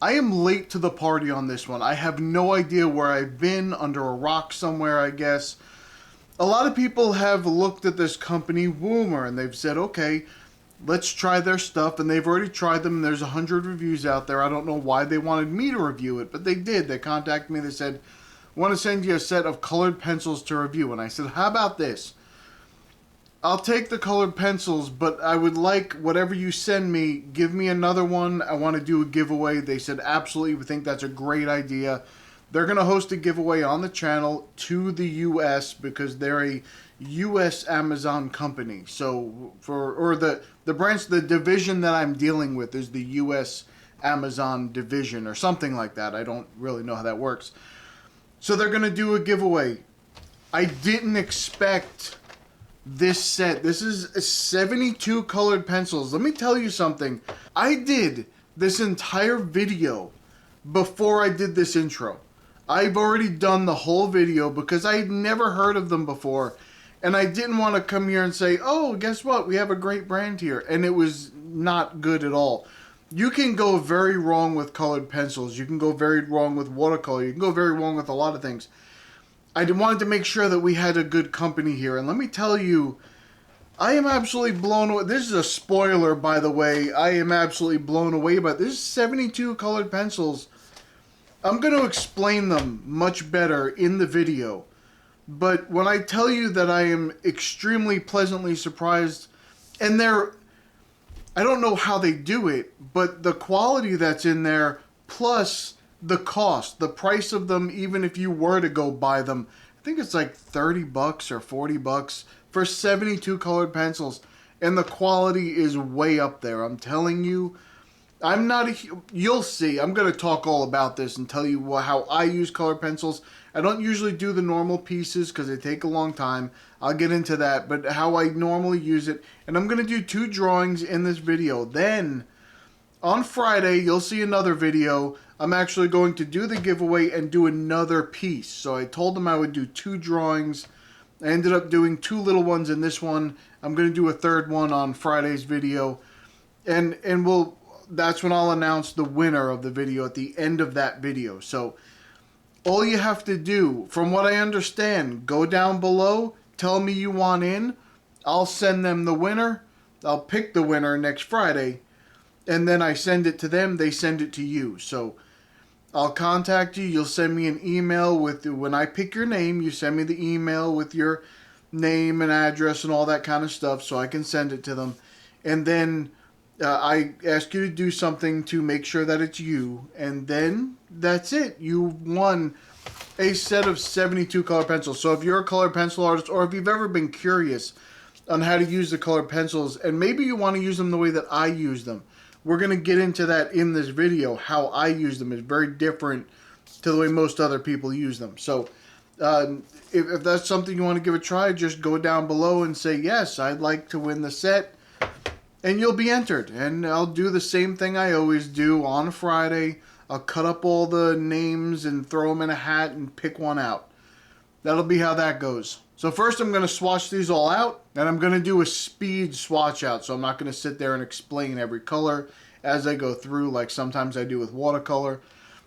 I am late to the party on this one. I have no idea where I've been, under a rock somewhere, I guess. A lot of people have looked at this company, Woomer, and they've said, okay, let's try their stuff, and they've already tried them, and there's 100 reviews out there. I don't know why they wanted me to review it, but they did. They contacted me, they said, want to send you a set of colored pencils to review. And I said, how about this? I'll take the colored pencils, but I would like whatever you send me, give me another one. I want to do a giveaway. They said, absolutely, we think that's a great idea. They're going to host a giveaway on the channel to the U.S. because they're a U.S. Amazon company. So, the branch, the division that I'm dealing with is the U.S. Amazon division or something like that. I don't really know how that works. So they're going to do a giveaway. I didn't expect this set. This is 72 colored pencils. Let me tell you something. I did this entire video before I did this intro. I've already done the whole video because I had never heard of them before. And I didn't want to come here and say, oh, guess what? We have a great brand here. And it was not good at all. You can go very wrong with colored pencils. You can go very wrong with watercolor. You can go very wrong with a lot of things. I wanted to make sure that we had a good company here. And let me tell you, I am absolutely blown away. This is a spoiler, by the way. I am absolutely blown away by this. 72 colored pencils. I'm going to explain them much better in the video. But when I tell you that I am extremely pleasantly surprised, and I don't know how they do it, but the quality that's in there, plus the cost, the price of them, even if you were to go buy them, I think it's like 30 bucks or 40 bucks for 72 colored pencils. And the quality is way up there. I'm telling you, you'll see. I'm going to talk all about this and tell you how I use colored pencils. I don't usually do the normal pieces because they take a long time. I'll get into that, but how I normally use it. And I'm going to do 2 drawings in this video. Then, on Friday, you'll see another video. I'm actually going to do the giveaway and do another piece. So I told them I would do 2 drawings. I ended up doing 2 little ones in this one. I'm going to do a third one on Friday's video. And that's when I'll announce the winner of the video at the end of that video. So all you have to do, from what I understand, go down below, tell me you want in. I'll send them the winner. I'll pick the winner next Friday. And then I send it to them. They send it to you. So I'll contact you. You'll send me an email with, when I pick your name, you send me the email with your name and address and all that kind of stuff so I can send it to them. And then I ask you to do something to make sure that it's you. And then that's it. You've won a set of 72 colored pencils. So if you're a colored pencil artist, or if you've ever been curious on how to use the colored pencils, and maybe you want to use them the way that I use them, we're going to get into that in this video. How I use them is very different to the way most other people use them. So if that's something you want to give a try, just go down below and say, yes, I'd like to win the set. And you'll be entered. And I'll do the same thing I always do on Friday. I'll cut up all the names and throw them in a hat and pick one out. That'll be how that goes. So first I'm going to swatch these all out. And I'm going to do a speed swatch out. So I'm not going to sit there and explain every color as I go through like sometimes I do with watercolor.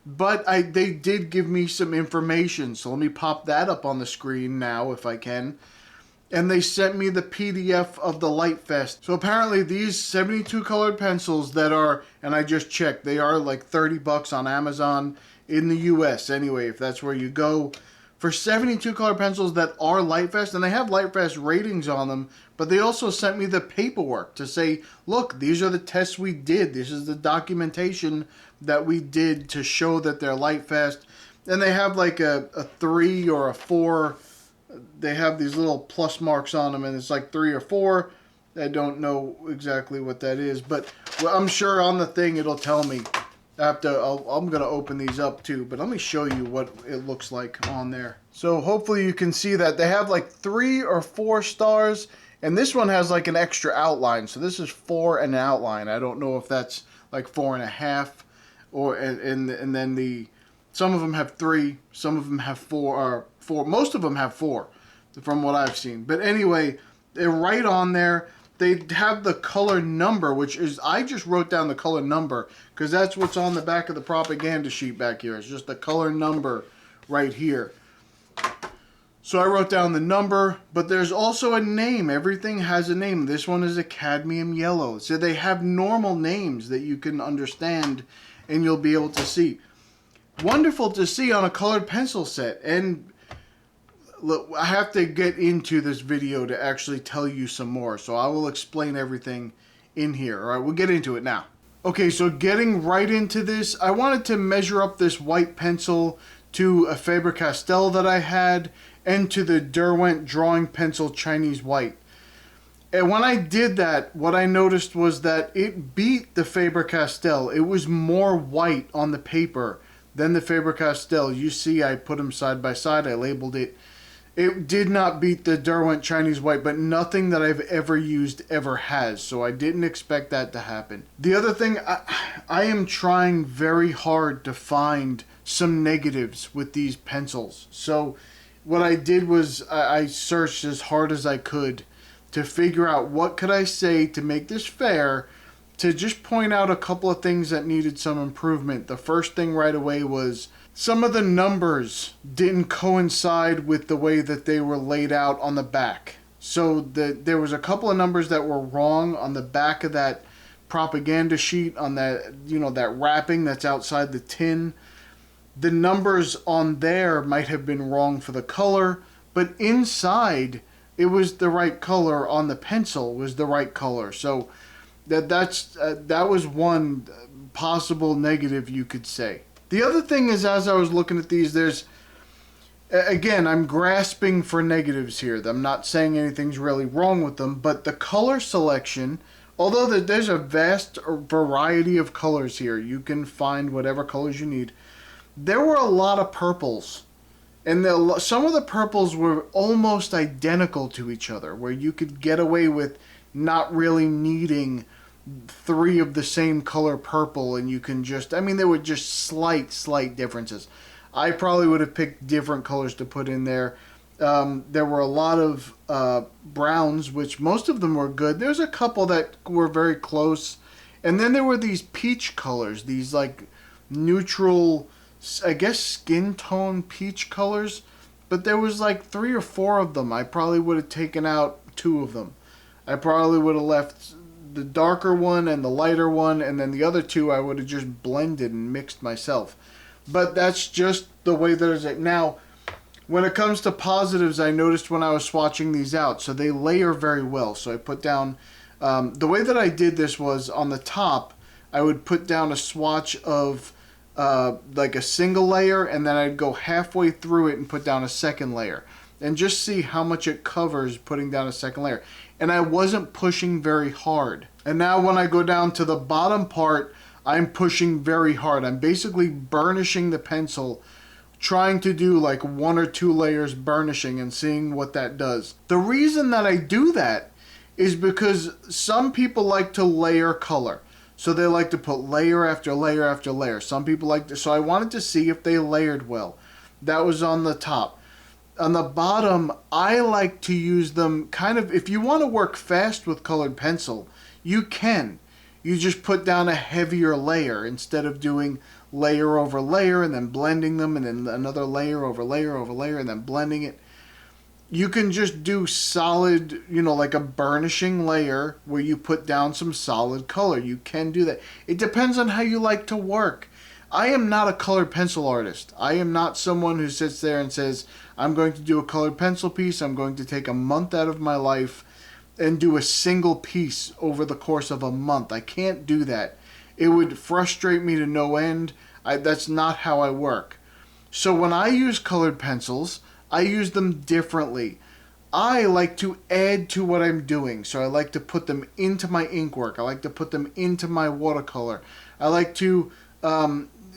But they did give me some information. So let me pop that up on the screen now if I can. And they sent me the PDF of the Light Fest. So apparently these 72 colored pencils that are, and I just checked, they are like 30 bucks on Amazon in the US anyway, if that's where you go. For 72 colored pencils that are Light Fest, and they have Light Fest ratings on them, but they also sent me the paperwork to say, look, these are the tests we did. This is the documentation that we did to show that they're Light Fest. And they have like a 3 or a 4. They have these little plus marks on them, and it's like 3 or 4. I don't know exactly what that is, but I'm sure on the thing it'll tell me. I'm going to open these up too, but let me show you what it looks like on there. So hopefully you can see that they have like 3 or 4 stars, and this one has like an extra outline. So this is 4 and an outline. I don't know if that's like 4.5, or and then some of them have 3, some of them have 4, or 4. Most of them have 4, from what I've seen. But anyway, they're right on there. they have the color number, which is, I just wrote down the color number because that's what's on the back of the propaganda sheet back here. It's just the color number right here. So I wrote down the number, but there's also a name. Everything has a name. This one is a cadmium yellow. So they have normal names that you can understand and you'll be able to see. Wonderful to see on a colored pencil set. And look, I have to get into this video to actually tell you some more. So I will explain everything in here. All right, we'll get into it now. Okay, so getting right into this, I wanted to measure up this white pencil to a Faber-Castell that I had and to the Derwent drawing pencil Chinese white. And when I did that, what I noticed was that it beat the Faber-Castell. It was more white on the paper than the Faber-Castell. You see, I put them side by side. I labeled it. It did not beat the Derwent Chinese white, but nothing that I've ever used ever has. So I didn't expect that to happen. The other thing, I am trying very hard to find some negatives with these pencils. So what I did was I searched as hard as I could to figure out what could I say to make this fair, to just point out a couple of things that needed some improvement. The first thing right away was some of the numbers didn't coincide with the way that they were laid out on the back. So there was a couple of numbers that were wrong on the back of that propaganda sheet, on that, you know, that wrapping that's outside the tin. The numbers on there might have been wrong for the color, but inside it was the right color. On the pencil was the right color. So that was one possible negative you could say. The other thing is, as I was looking at these, there's, again, I'm grasping for negatives here. I'm not saying anything's really wrong with them, but the color selection, although there's a vast variety of colors here, you can find whatever colors you need. There were a lot of purples, and some of the purples were almost identical to each other, where you could get away with not really needing 3 of the same color purple, and you can just, I mean, there were just slight differences. I probably would have picked different colors to put in there. There were a lot of browns, which most of them were good. There's a couple that were very close, and then there were these peach colors, these like neutral, I guess, skin tone peach colors, but there was like 3 or 4 of them. I probably would have taken out 2 of them. I probably would have left the darker one and the lighter one, and then the other 2 I would have just blended and mixed myself. But that's just the way that it's. Now, when it comes to positives, I noticed when I was swatching these out, so they layer very well. So I put down, the way that I did this was on the top, I would put down a swatch of like a single layer, and then I'd go halfway through it and put down a second layer and just see how much it covers putting down a second layer. And I wasn't pushing very hard. And now when I go down to the bottom part, I'm pushing very hard. I'm basically burnishing the pencil, trying to do like 1 or 2 layers burnishing and seeing what that does. The reason that I do that is because some people like to layer color. So they like to put layer after layer after layer. Some people like to, so I wanted to see if they layered well. That was on the top. On the bottom, I like to use them kind of, if you want to work fast with colored pencil, you can. You just put down a heavier layer instead of doing layer over layer and then blending them and then another layer over layer over layer and then blending it. You can just do solid, you know, like a burnishing layer where you put down some solid color. You can do that. It depends on how you like to work. I am not a colored pencil artist. I am not someone who sits there and says, I'm going to do a colored pencil piece. I'm going to take a month out of my life and do a single piece over the course of a month. I can't do that. It would frustrate me to no end. That's not how I work. So when I use colored pencils, I use them differently. I like to add to what I'm doing. So I like to put them into my ink work. I like to put them into my watercolor. I like to,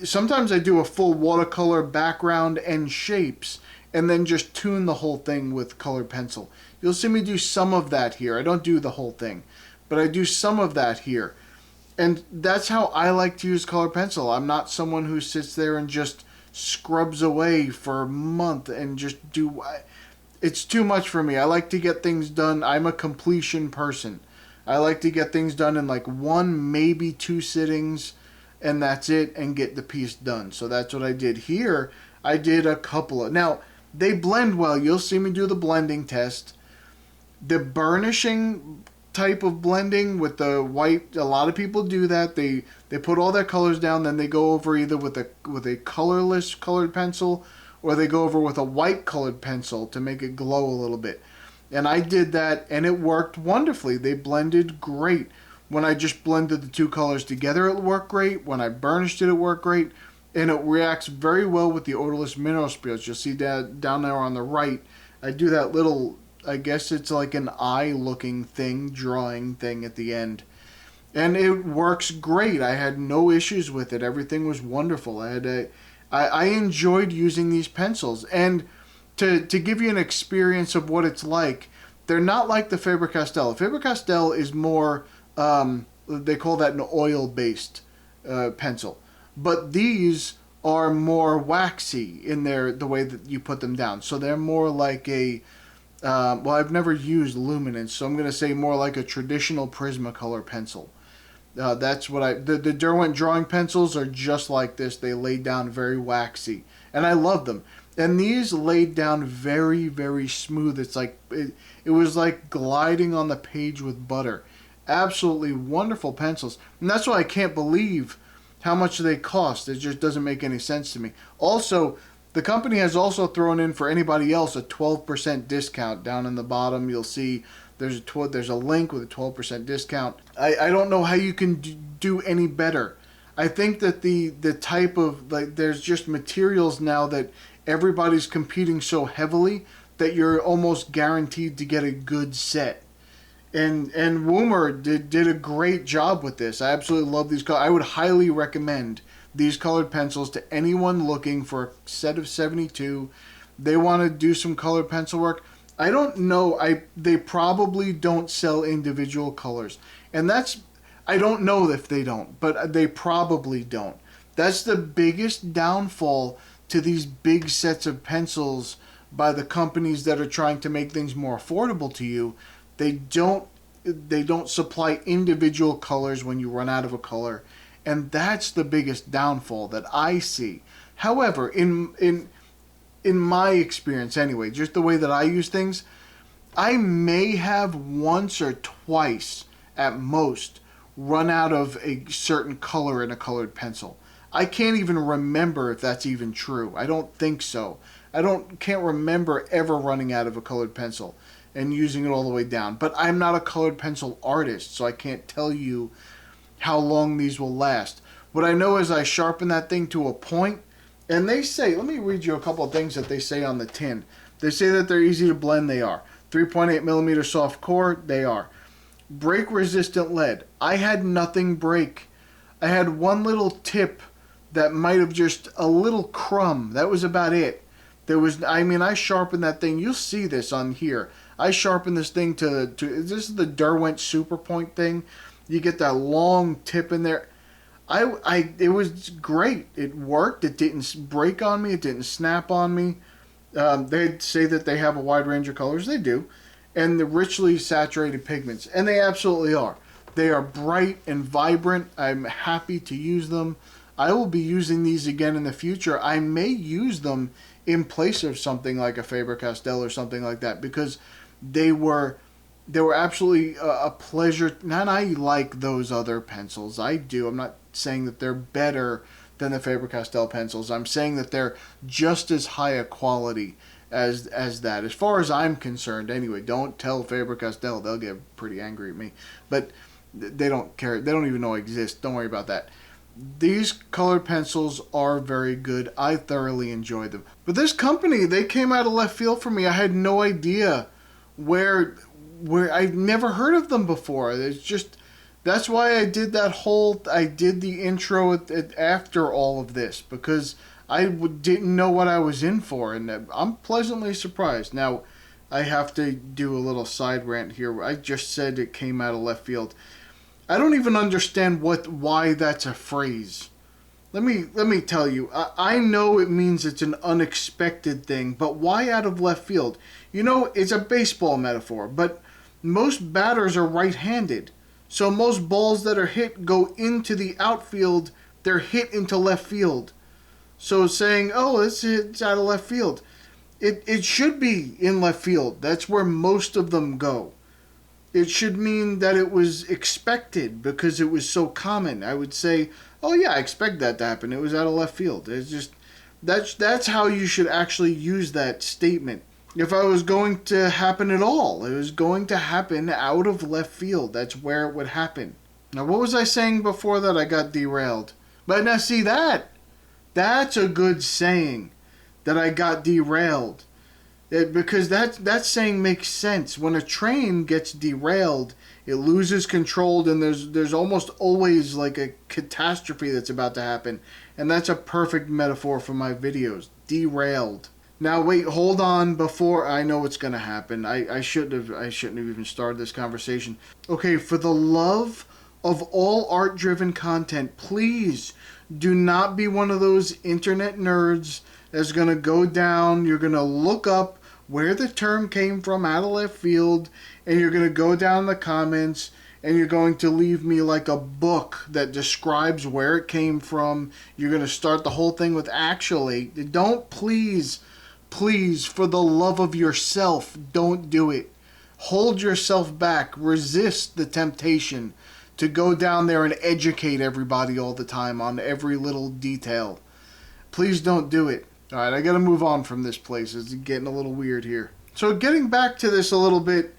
sometimes I do a full watercolor background and shapes and then just tune the whole thing with colored pencil. You'll see me do some of that here. I don't do the whole thing, but I do some of that here. And that's how I like to use colored pencil. I'm not someone who sits there and just scrubs away for a month and just do. It's too much for me. I like to get things done. I'm a completion person. I like to get things done in like one, maybe two sittings, and that's it, and get the piece done. So that's what I did here. I did a couple of... Now, they blend well. You'll see me do the blending test. The burnishing type of blending with the white, a lot of people do that. They put all their colors down, then they go over either with a colorless colored pencil, or they go over with a white colored pencil to make it glow a little bit. And I did that, and it worked wonderfully. They blended great. When I just blended the two colors together, it worked great. When I burnished it, it worked great. And it reacts very well with the odorless mineral spirits. You'll see that down there on the right. I do that little, I guess it's like an eye-looking thing, drawing thing at the end. And it works great. I had no issues with it. Everything was wonderful. I enjoyed using these pencils. And to give you an experience of what it's like, they're not like the Faber-Castell. Faber-Castell is more, they call that an oil-based pencil. But these are more waxy in the way that you put them down. So they're more like a, well, I've never used luminance, so I'm going to say more like a traditional Prismacolor pencil. That's what the Derwent drawing pencils are just like this. They lay down very waxy, and I love them. And these laid down very, very smooth. It's like, it was like gliding on the page with butter. Absolutely wonderful pencils. And that's why I can't believe how much they cost. It just doesn't make any sense to me. Also, the company has also thrown in for anybody else a 12% discount. Down in the bottom, you'll see there's a link with a 12% discount. I don't know how you can do any better. I think that the type of, like, there's just materials now that everybody's competing so heavily that you're almost guaranteed to get a good set. And Woomer did a great job with this. I absolutely love these colors. I would highly recommend these colored pencils to anyone looking for a set of 72. They want to do some colored pencil work. I don't know. They probably don't sell individual colors. And I don't know if they don't, but they probably don't. That's the biggest downfall to these big sets of pencils by the companies that are trying to make things more affordable to you. They don't supply individual colors when you run out of a color, and that's the biggest downfall that I see. However, in my experience anyway, just the way that I use things, I may have once or twice at most run out of a certain color in a colored pencil. I can't even remember if that's even true. I don't think so. Can't remember ever running out of a colored pencil and using it all the way down. But I'm not a colored pencil artist, so I can't tell you how long these will last. What I know is I sharpen that thing to a point, and they say, let me read you a couple of things that they say on the tin. They say that they're easy to blend. They are. 3.8 millimeter soft core. They are. Break resistant lead. I had nothing break. I had one little tip that might have just a little crumb. That was about it. I sharpened that thing. You'll see this on here. I sharpened this thing to this is the Derwent Super Point thing. You get that long tip in there. It was great. It worked. It didn't break on me. It didn't snap on me. They say that they have a wide range of colors. They do. And the richly saturated pigments. And they absolutely are. They are bright and vibrant. I'm happy to use them. I will be using these again in the future. I may use them in place of something like a Faber-Castell or something like that, because they were absolutely a pleasure. And I like those other pencils. I do. I'm not saying that they're better than the Faber-Castell pencils. I'm saying that they're just as high a quality as that. As far as I'm concerned, anyway. Don't tell Faber-Castell. They'll get pretty angry at me. But they don't care. They don't even know I exist. Don't worry about that. These colored pencils are very good. I thoroughly enjoyed them. But this company, they came out of left field for me. I had no idea where I've never heard of them before. It's just, that's why I did the intro after all of this, because I didn't know what I was in for, and I'm pleasantly surprised. Now, I have to do a little side rant here. I just said it came out of left field. I don't even understand why that's a phrase. Let me tell you. I know it means it's an unexpected thing, but why out of left field? You know, it's a baseball metaphor, but most batters are right-handed. So most balls that are hit go into the outfield, they're hit into left field. So saying, oh, it's out of left field. It should be in left field. That's where most of them go. It should mean that it was expected because it was so common. I would say, oh yeah, I expect that to happen. It was out of left field. It's just that's how you should actually use that statement. If I was going to happen at all, it was going to happen out of left field. That's where it would happen. Now, what was I saying before that? I got derailed. But now see that's a good saying, that I got derailed. Because that saying makes sense. When a train gets derailed, it loses control, and there's almost always like a catastrophe that's about to happen. And that's a perfect metaphor for my videos. Derailed. Now wait, hold on before I know what's gonna happen. I shouldn't have even started this conversation. Okay, for the love of all art-driven content, please do not be one of those internet nerds that's gonna go down. You're gonna look up where the term came from out of left field, and you're gonna go down the comments and you're going to leave me like a book that describes where it came from. You're gonna start the whole thing with actually. Don't please, for the love of yourself, don't do it. Hold yourself back. Resist the temptation to go down there and educate everybody all the time on every little detail. Please don't do it. Alright, I gotta move on from this place. It's getting a little weird here. So getting back to this a little bit,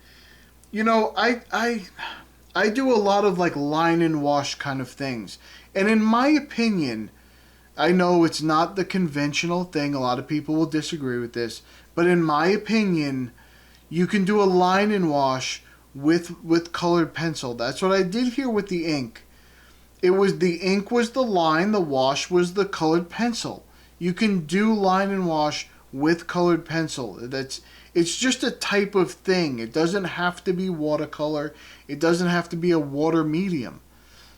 you know, I do a lot of like line and wash kind of things. And in my opinion, I know it's not the conventional thing. A lot of people will disagree with this. But in my opinion, you can do a line and wash with colored pencil. That's what I did here with the ink. The ink was the line, the wash was the colored pencil. You can do line and wash with colored pencil. It's just a type of thing. It doesn't have to be watercolor. It doesn't have to be a water medium.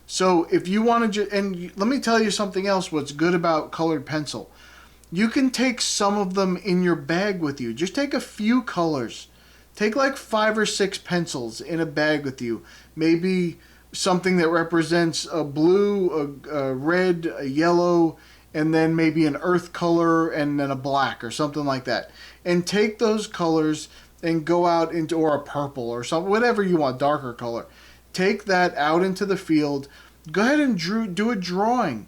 So if you want to, and let me tell you something else, what's good about colored pencil. You can take some of them in your bag with you. Just take a few colors. Take like 5 or 6 pencils in a bag with you. Maybe something that represents a blue, a red, a yellow, and then maybe an earth color and then a black or something like that. And take those colors and go out into, or a purple or something, whatever you want, darker color. Take that out into the field. Go ahead and do a drawing.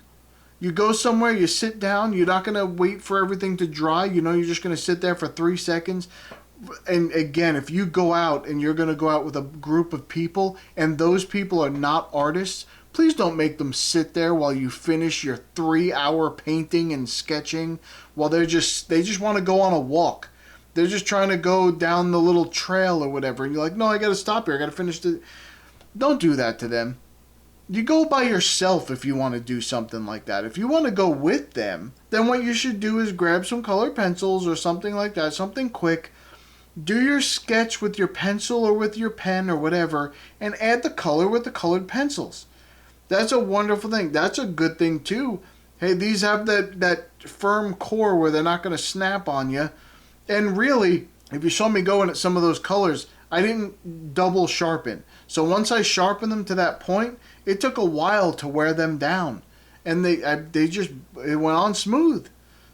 You go somewhere, you sit down, you're not going to wait for everything to dry. You know, you're just going to sit there for 3 seconds. And again, if you go out and you're going to go out with a group of people and those people are not artists, please don't make them sit there while you finish your 3-hour painting and sketching while they just want to go on a walk. They're just trying to go down the little trail or whatever. And you're like, no, I got to stop here. I got to finish the... Don't do that to them. You go by yourself if you want to do something like that. If you want to go with them, then what you should do is grab some colored pencils or something like that, something quick. Do your sketch with your pencil or with your pen or whatever, and add the color with the colored pencils. That's a wonderful thing. That's a good thing too. Hey, these have that firm core where they're not going to snap on you. And really, if you saw me going at some of those colors, I didn't double sharpen. So once I sharpened them to that point, it took a while to wear them down. And it went on smooth.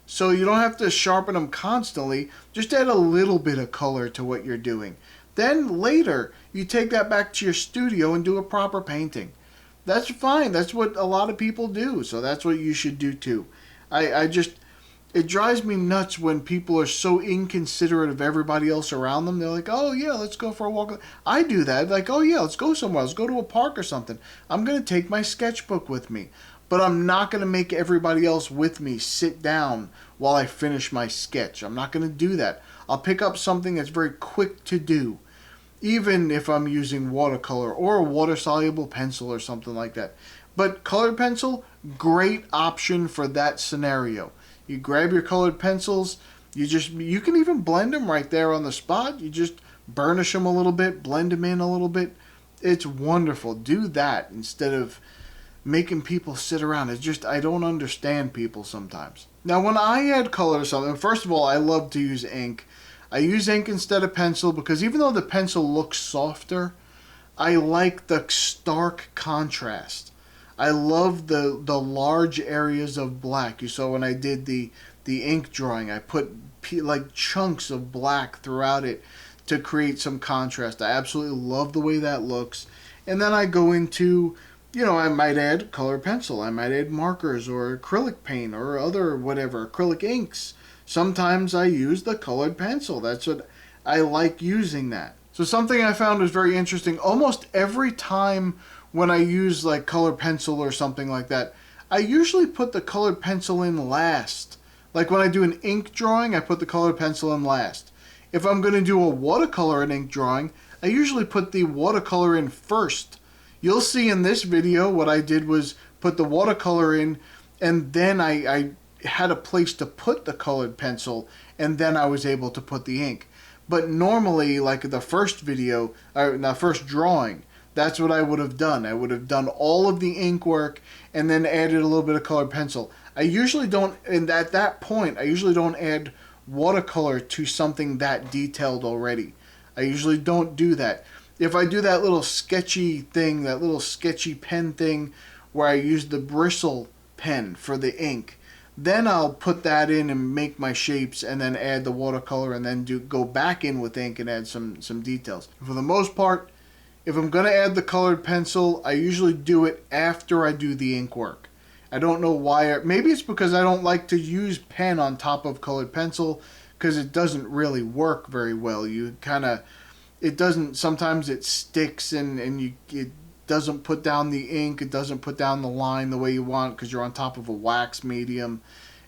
So you don't have to sharpen them constantly. Just add a little bit of color to what you're doing. Then later, you take that back to your studio and do a proper painting. That's fine. That's what a lot of people do. So that's what you should do too. It drives me nuts when people are so inconsiderate of everybody else around them. They're like, oh yeah, let's go for a walk. I do that. Like, oh yeah, let's go somewhere. Let's go to a park or something. I'm going to take my sketchbook with me. But I'm not going to make everybody else with me sit down while I finish my sketch. I'm not going to do that. I'll pick up something that's very quick to do. Even if I'm using watercolor or a water-soluble pencil or something like that. But colored pencil, great option for that scenario. You grab your colored pencils, you can even blend them right there on the spot. You just burnish them a little bit, blend them in a little bit. It's wonderful. Do that instead of making people sit around. It's just, I don't understand people sometimes. Now, when I add color to something, first of all, I love to use ink. I use ink instead of pencil because even though the pencil looks softer, I like the stark contrast. I love the large areas of black. You saw when I did the ink drawing, I put like chunks of black throughout it to create some contrast. I absolutely love the way that looks. And then I go into, I might add colored pencil, I might add markers or acrylic paint or other whatever, acrylic inks. Sometimes I use the colored pencil. That's what I like using that. So something I found was very interesting. Almost every time when I use like colored pencil or something like that, I usually put the colored pencil in last. Like when I do an ink drawing, I put the colored pencil in last. If I'm going to do a watercolor and ink drawing, I usually put the watercolor in first. You'll see in this video what I did was put the watercolor in, and then I had a place to put the colored pencil, and then I was able to put the ink. But normally, like the first video, or the first drawing, that's what I would have done. I would have done all of the ink work and then added a little bit of colored pencil. I usually don't, and at that point, I usually don't add watercolor to something that detailed already. I usually don't do that. If I do that little sketchy thing, that little sketchy pen thing where I use the bristle pen for the ink, then I'll put that in and make my shapes and then add the watercolor and then go back in with ink and add some details. For the most part, if I'm going to add the colored pencil, I usually do it after I do the ink work. I don't know why. Maybe it's because I don't like to use pen on top of colored pencil because it doesn't really work very well. It doesn't, sometimes it sticks and it doesn't put down the ink, it doesn't put down the line the way you want because you're on top of a wax medium.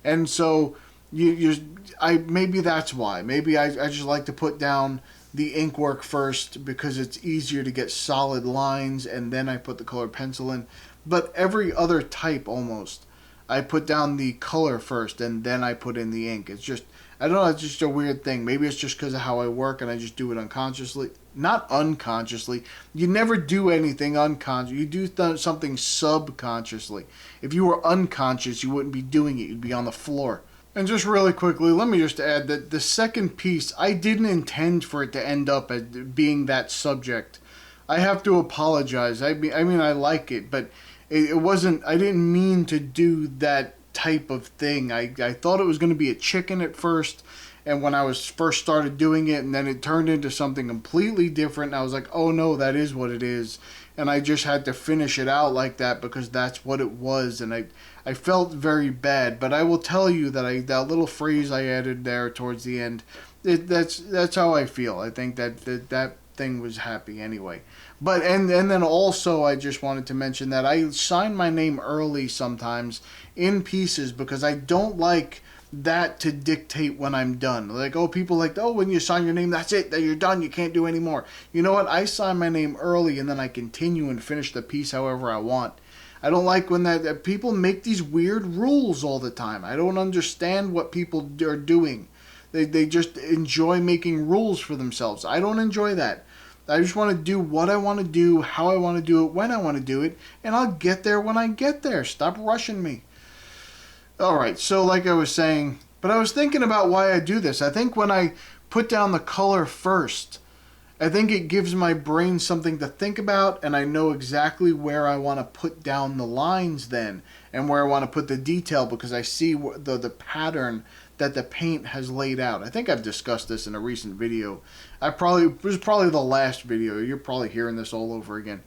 And so maybe that's why. Maybe I just like to put down the ink work first because it's easier to get solid lines and then I put the colored pencil in. But every other type almost, I put down the color first and then I put in the ink. It's just, I don't know, it's just a weird thing. Maybe it's just because of how I work and I just do it unconsciously. Not unconsciously. You never do anything unconscious. You do something subconsciously. If you were unconscious, you wouldn't be doing it. You'd be on the floor. And just really quickly, let me just add that the second piece, I didn't intend for it to end up as being that subject. I have to apologize. I mean, I like it, but it wasn't, I didn't mean to do that type of thing. I thought it was going to be a chicken at first, and when I was first started doing it, and then it turned into something completely different, and I was like, oh no, that is what it is. And I just had to finish it out like that because that's what it was, and I felt very bad. But I will tell you that that little phrase I added there towards the end, that's how I feel. I think that thing was happy anyway. But and then also I just wanted to mention that I sign my name early sometimes in pieces because I don't like that to dictate when I'm done. Like, people like, oh, when you sign your name, that's it, that you're done, you can't do any more. You know what? I sign my name early and then I continue and finish the piece however I want. I don't like when that people make these weird rules all the time. I don't understand what people are doing. They just enjoy making rules for themselves. I don't enjoy that. I just want to do what I want to do, how I want to do it, when I want to do it, and I'll get there when I get there. Stop rushing me. Alright, so like I was saying, but I was thinking about why I do this. I think when I put down the color first, I think it gives my brain something to think about, and I know exactly where I want to put down the lines then, and where I want to put the detail because I see the pattern that the paint has laid out. I think I've discussed this in a recent video. It was probably the last video. You're probably hearing this all over again.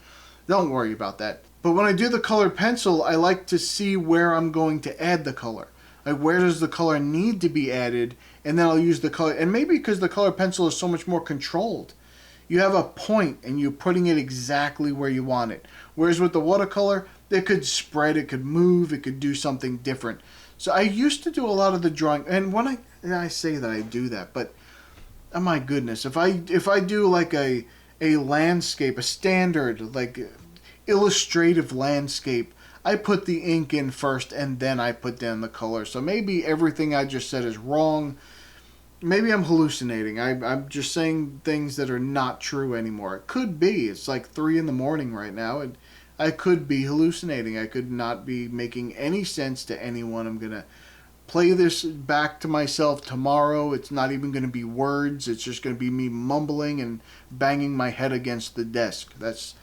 Don't worry about that. But when I do the colored pencil, I like to see where I'm going to add the color. Like, where does the color need to be added? And then I'll use the color. And maybe because the colored pencil is so much more controlled. You have a point and you're putting it exactly where you want it. Whereas with the watercolor, it could spread, it could move, it could do something different. So I used to do a lot of the drawing, and when I say that I do that, but oh my goodness, if I do like a landscape, a standard like illustrative landscape, I put the ink in first and then I put down the color. So maybe everything I just said is wrong. Maybe I'm hallucinating. I'm just saying things that are not true anymore. It could be. It's like 3 in the morning right now, and I could be hallucinating. I could not be making any sense to anyone. I'm going to play this back to myself tomorrow. It's not even going to be words. It's just going to be me mumbling and banging my head against the desk. That's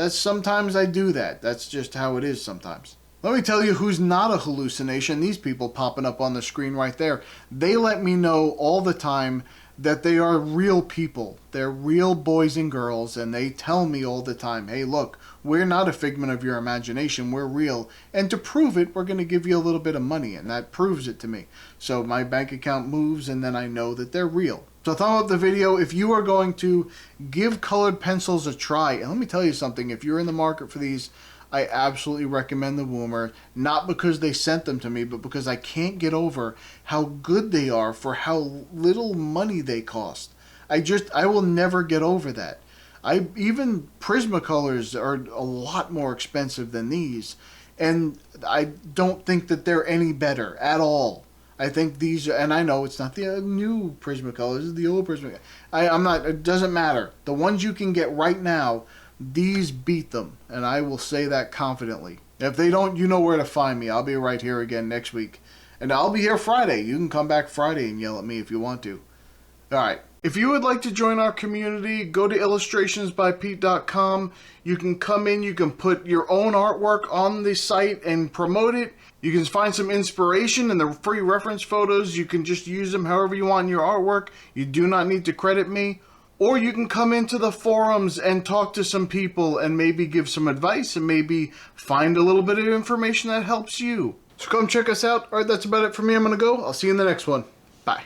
sometimes I do that. That's just how it is sometimes. Let me tell you who's not a hallucination. These people popping up on the screen right there. They let me know all the time that they are real people. They're real boys and girls, and they tell me all the time, hey, look, we're not a figment of your imagination. We're real. And to prove it, we're going to give you a little bit of money, and that proves it to me. So my bank account moves, and then I know that they're real. So thumb up the video if you are going to give colored pencils a try. And let me tell you something. If you're in the market for these, I absolutely recommend the Woomer, not because they sent them to me, but because I can't get over how good they are for how little money they cost. I will never get over that. Even Prismacolors are a lot more expensive than these, and I don't think that they're any better at all. I think these, and I know it's not the new Prismacolors, it's the old Prismacolors. I'm not, it doesn't matter. The ones you can get right now, these beat them, and I will say that confidently. If they don't, you know where to find me. I'll be right here again next week. And I'll be here Friday. You can come back Friday and yell at me if you want to. Alright. If you would like to join our community, go to illustrationsbypete.com. You can come in, you can put your own artwork on the site and promote it. You can find some inspiration in the free reference photos. You can just use them however you want in your artwork. You do not need to credit me. Or you can come into the forums and talk to some people and maybe give some advice and maybe find a little bit of information that helps you. So come check us out. Alright, that's about it for me. I'm going to go. I'll see you in the next one. Bye.